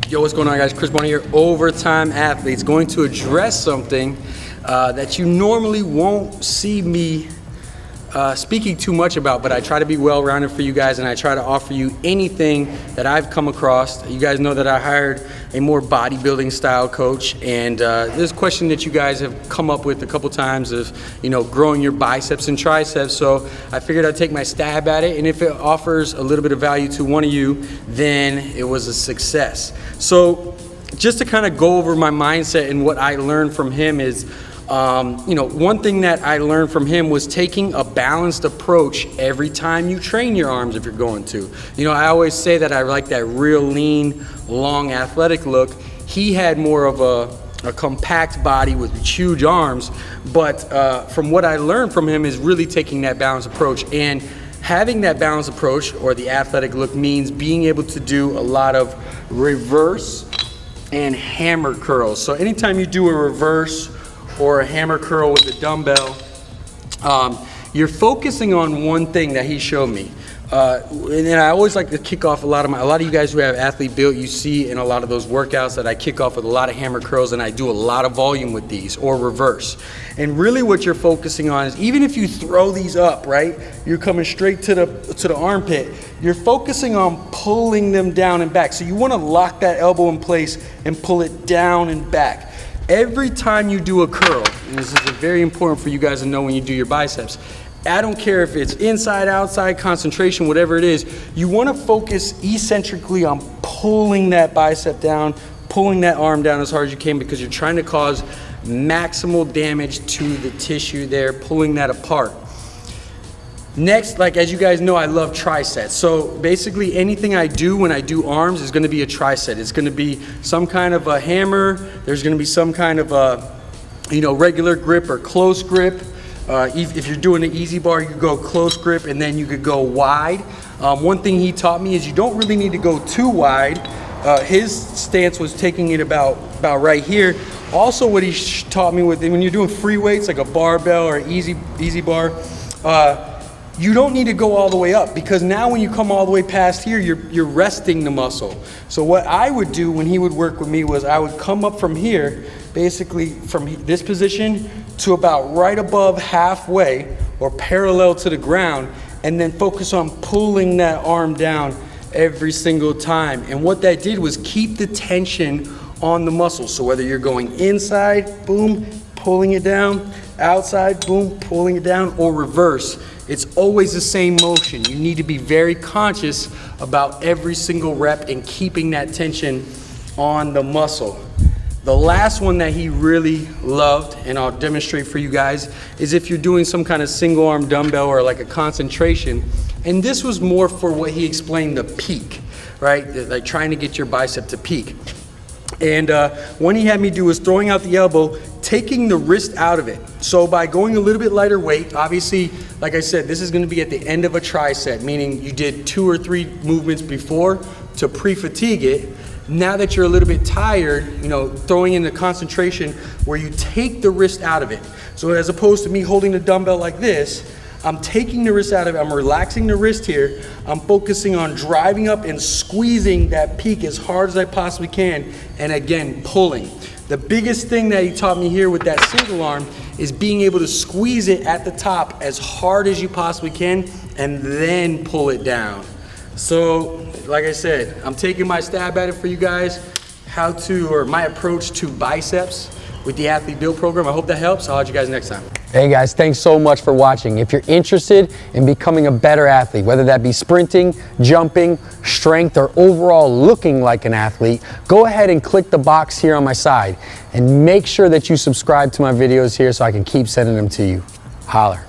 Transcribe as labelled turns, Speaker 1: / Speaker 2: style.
Speaker 1: Yo, what's going on, guys? Chris Bonner here, Overtime Athletes. Going to address something that you normally won't see me speaking too much about, but I try to be well-rounded for you guys, and I try to offer you anything that I've come across. You guys know that I hired a more bodybuilding style coach, and this question that you guys have come up with a couple times of, growing your biceps and triceps. So I figured I'd take my stab at it, and if it offers a little bit of value to one of you, then it was a success. So just to kind of go over my mindset and what I learned from him is, one thing that I learned from him was taking a balanced approach every time you train your arms if you're going to. I always say that I like that real lean, long, athletic look. He had more of a compact body with huge arms, but from what I learned from him is really taking that balanced approach. And having that balanced approach, or the athletic look, means being able to do a lot of reverse and hammer curls. So anytime you do a reverse or a hammer curl with a dumbbell, you're focusing on one thing that he showed me. And I always like to kick off a lot of you guys who have athlete built, you see in a lot of those workouts that I kick off with a lot of hammer curls, and I do a lot of volume with these, or reverse. And really what you're focusing on is, even if you throw these up, right, you're coming straight to the armpit, you're focusing on pulling them down and back. So you want to lock that elbow in place and pull it down and back. Every time you do a curl, and this is very important for you guys to know when you do your biceps, I don't care if it's inside, outside, concentration, whatever it is, you want to focus eccentrically on pulling that bicep down, pulling that arm down as hard as you can, because you're trying to cause maximal damage to the tissue there, pulling that apart. Next, as you guys know, I love tricep. So basically anything I do when I do arms is going to be a tricep. It's going to be some kind of a hammer. There's going to be some kind of a, regular grip or close grip. If you're doing an easy bar, you go close grip, and then you could go wide. One thing he taught me is you don't really need to go too wide. His stance was taking it about right here. Also, what he taught me when you're doing free weights, like a barbell or easy bar, you don't need to go all the way up, because now when you come all the way past here, you're resting the muscle. So what I would do when he would work with me was I would come up from here, basically from this position to about right above halfway or parallel to the ground, and then focus on pulling that arm down every single time. And what that did was keep the tension on the muscle. So whether you're going inside, boom, pulling it down, outside, boom, pulling it down, or reverse, it's always the same motion. You need to be very conscious about every single rep and keeping that tension on the muscle. The last one that he really loved, and I'll demonstrate for you guys, is if you're doing some kind of single arm dumbbell or like a concentration. And this was more for what he explained, the peak, right? Like trying to get your bicep to peak. And what he had me do was throwing out the elbow, taking the wrist out of it. So by going a little bit lighter weight, obviously, like I said, this is going to be at the end of a tricep, meaning you did 2 or 3 movements before to pre-fatigue it. Now that you're a little bit tired, throwing in the concentration where you take the wrist out of it. So as opposed to me holding the dumbbell like this, I'm taking the wrist out of it, I'm relaxing the wrist here, I'm focusing on driving up and squeezing that peak as hard as I possibly can, and again, pulling. The biggest thing that he taught me here with that single arm is being able to squeeze it at the top as hard as you possibly can, and then pull it down. So, like I said, I'm taking my stab at it for you guys, my approach to biceps with the Athlete Build program. I hope that helps. I'll see you guys next time.
Speaker 2: Hey guys, thanks so much for watching. If you're interested in becoming a better athlete, whether that be sprinting, jumping, strength, or overall looking like an athlete, go ahead and click the box here on my side, and make sure that you subscribe to my videos here so I can keep sending them to you. Holler.